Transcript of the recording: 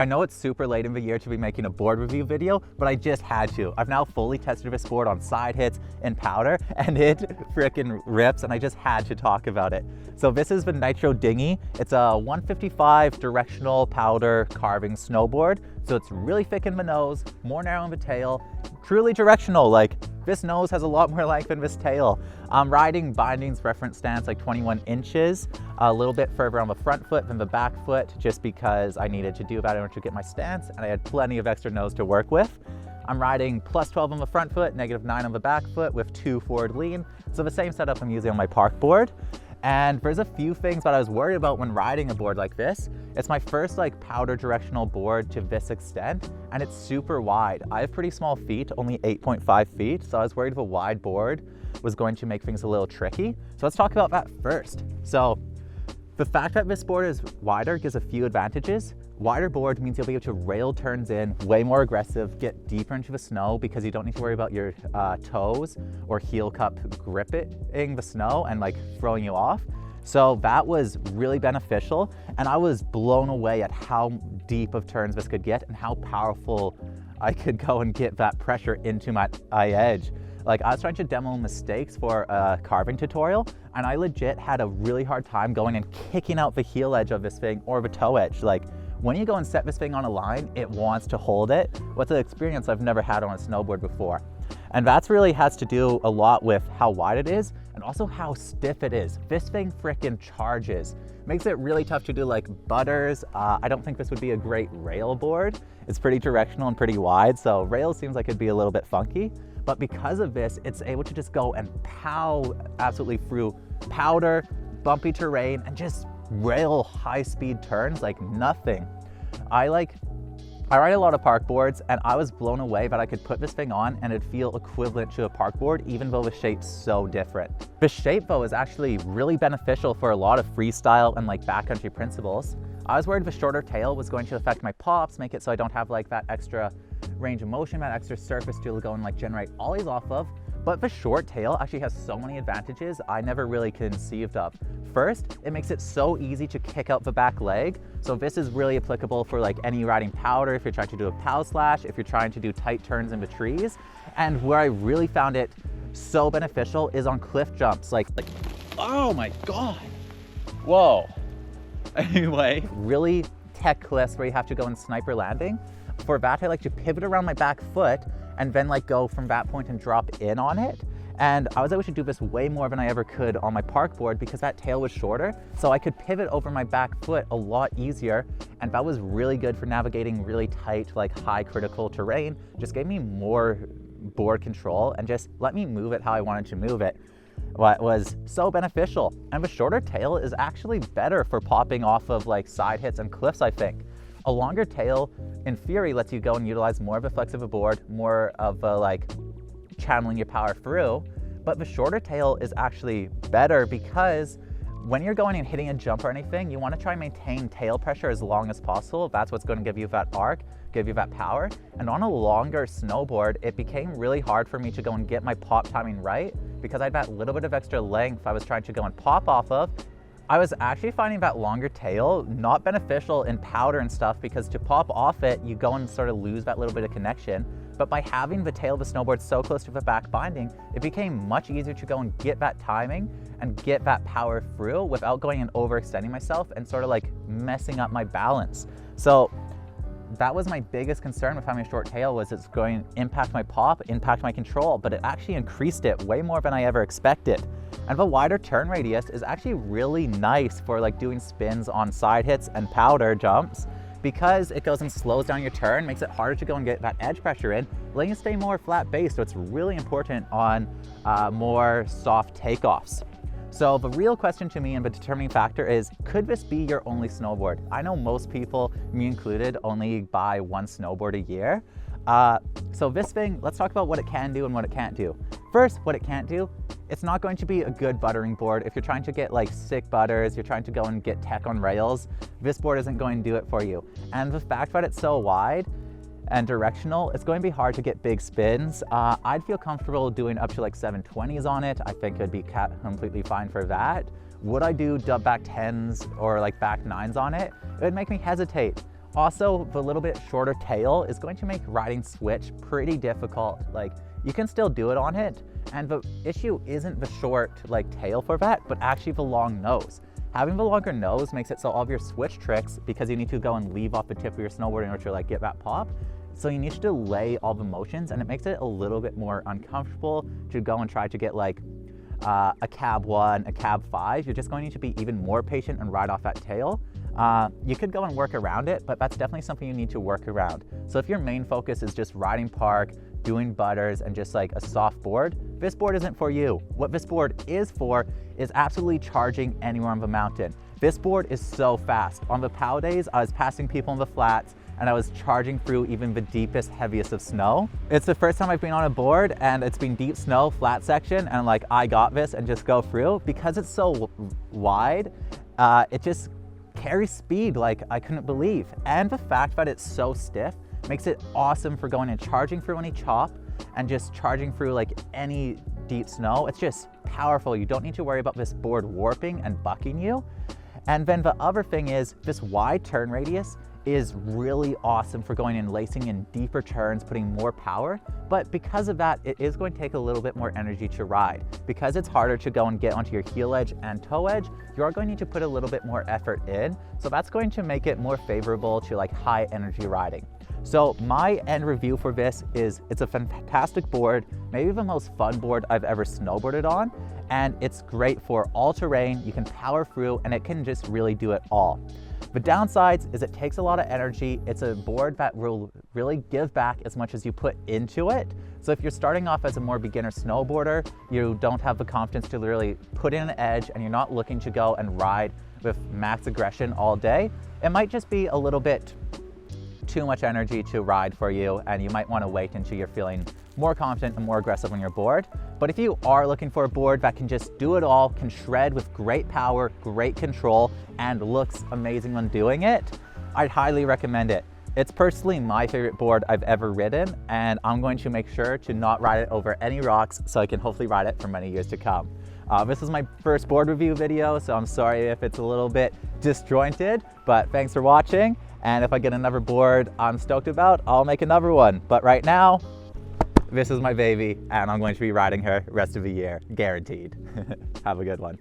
I know it's super late in the year to be making a board review video, but I just had to. I've now fully tested this board on side hits and powder, and it freaking rips, and I just had to talk about it. So this is the Nitro DINGHY. It's a 155 directional powder carving snowboard. So it's really thick in the nose, more narrow in the tail, truly directional. Like, this nose has a lot more length than this tail. I'm riding bindings reference stance like 21 inches, a little bit further on the front foot than the back foot, just because I needed to do that in order to get my stance, and I had plenty of extra nose to work with. I'm riding plus 12 on the front foot, -9 on the back foot with 2 forward lean. So the same setup I'm using on my park board. And there's a few things that I was worried about when riding a board like this. It's my first like powder directional board to this extent, and it's super wide. I have pretty small feet, only 8.5 feet, so I was worried if a wide board was going to make things a little tricky. So let's talk about that first. So the fact that this board is wider gives a few advantages. Wider board means you'll be able to rail turns in, way more aggressive, get deeper into the snow because you don't need to worry about your toes or heel cup gripping the snow and like throwing you off. So that was really beneficial, and I was blown away at how deep of turns this could get and how powerful I could go and get that pressure into my eye edge. Like, I was trying to demo mistakes for a carving tutorial, and I legit had a really hard time going and kicking out the heel edge of this thing or the toe edge. Like, when you go and set this thing on a line, it wants to hold it. What's an experience I've never had on a snowboard before. And that's really has to do a lot with how wide it is and also how stiff it is. This thing frickin' charges. Makes it really tough to do like butters. I don't think this would be a great rail board. It's pretty directional and pretty wide, so rail seems like it'd be a little bit funky. But because of this, it's able to just go and pow absolutely through powder, bumpy terrain, and just rail high-speed turns like nothing. I ride a lot of park boards, and I was blown away that I could put this thing on and it'd feel equivalent to a park board, even though the shape's so different. The shape though is actually really beneficial for a lot of freestyle and like backcountry principles. I was worried the shorter tail was going to affect my pops, make it so I don't have like that extra range of motion, that extra surface to go and like generate ollies off of. But the short tail actually has so many advantages I never really conceived of. First, it makes it so easy to kick out the back leg. So this is really applicable for like any riding powder, if you're trying to do a pow slash, if you're trying to do tight turns in the trees. And where I really found it so beneficial is on cliff jumps. Like oh my God, whoa. Anyway, really tech cliffs where you have to go in sniper landing. For that, I like to pivot around my back foot and then like go from that point and drop in on it. And I was able to do this way more than I ever could on my park board because that tail was shorter. So I could pivot over my back foot a lot easier. And that was really good for navigating really tight, like high critical terrain. Just gave me more board control and just let me move it how I wanted to move it. What was so beneficial. And the shorter tail is actually better for popping off of like side hits and cliffs, I think. A longer tail, in theory, lets you go and utilize more of the flex of a board, more of a like channeling your power through. But the shorter tail is actually better because when you're going and hitting a jump or anything, you want to try and maintain tail pressure as long as possible. That's what's going to give you that arc, give you that power. And on a longer snowboard, it became really hard for me to go and get my pop timing right because I had that little bit of extra length I was trying to go and pop off of. I was actually finding that longer tail not beneficial in powder and stuff because to pop off it, you go and sort of lose that little bit of connection. But by having the tail of the snowboard so close to the back binding, it became much easier to go and get that timing and get that power through without going and overextending myself and sort of like messing up my balance. So that was my biggest concern with having a short tail, was it's going to impact my pop, impact my control, but it actually increased it way more than I ever expected. And the wider turn radius is actually really nice for like doing spins on side hits and powder jumps because it goes and slows down your turn, makes it harder to go and get that edge pressure in, letting you stay more flat based. So it's really important on more soft takeoffs. So the real question to me and the determining factor is, could this be your only snowboard? I know most people, me included, only buy one snowboard a year. So this thing, let's talk about what it can do and what it can't do. First, what it can't do, it's not going to be a good buttering board. If you're trying to get like sick butters, you're trying to go and get tech on rails, this board isn't going to do it for you. And the fact that it's so wide and directional, it's going to be hard to get big spins. I'd feel comfortable doing up to like 720s on it. I think it'd be completely fine for that. Would I do dub back 10s or like back 9s on it? It would make me hesitate. Also, the little bit shorter tail is going to make riding switch pretty difficult. Like, you can still do it on it, and the issue isn't the short like tail for that, but actually the long nose. Having the longer nose makes it so all of your switch tricks, because you need to go and leave off the tip of your snowboard in order to like get that pop, so you need to delay all the motions, and it makes it a little bit more uncomfortable to go and try to get like a cab 1, a cab 5. You're just going to need to be even more patient and ride off that tail. You could go and work around it, but that's definitely something you need to work around. So if your main focus is just riding park, doing butters, and just like a soft board, this board isn't for you. What this board is for is absolutely charging anywhere on the mountain. This board is so fast. On the POW days, I was passing people on the flats, and I was charging through even the deepest, heaviest of snow. It's the first time I've been on a board and it's been deep snow, flat section, and like, I got this and just go through. Because it's so wide, it just carries speed like I couldn't believe. And the fact that it's so stiff makes it awesome for going and charging through any chop and just charging through like any deep snow. It's just powerful. You don't need to worry about this board warping and bucking you. And then the other thing is, this wide turn radius is really awesome for going and lacing in deeper turns, putting more power. But because of that, it is going to take a little bit more energy to ride. Because it's harder to go and get onto your heel edge and toe edge, you are going to need to put a little bit more effort in. So that's going to make it more favorable to like high energy riding. So my end review for this is, it's a fantastic board, maybe the most fun board I've ever snowboarded on. And it's great for all terrain, you can power through, and it can just really do it all. The downsides is it takes a lot of energy. It's a board that will really give back as much as you put into it. So if you're starting off as a more beginner snowboarder, you don't have the confidence to really put in an edge, and you're not looking to go and ride with max aggression all day, it might just be a little bit too much energy to ride for you, and you might want to wait until you're feeling more confident and more aggressive on your board. But if you are looking for a board that can just do it all, can shred with great power, great control, and looks amazing when doing it, I'd highly recommend it. It's personally my favorite board I've ever ridden, and I'm going to make sure to not ride it over any rocks so I can hopefully ride it for many years to come. This is my first board review video, so I'm sorry if it's a little bit disjointed, but thanks for watching. And if I get another board I'm stoked about, I'll make another one. But right now, this is my baby, and I'm going to be riding her the rest of the year, guaranteed. Have a good one.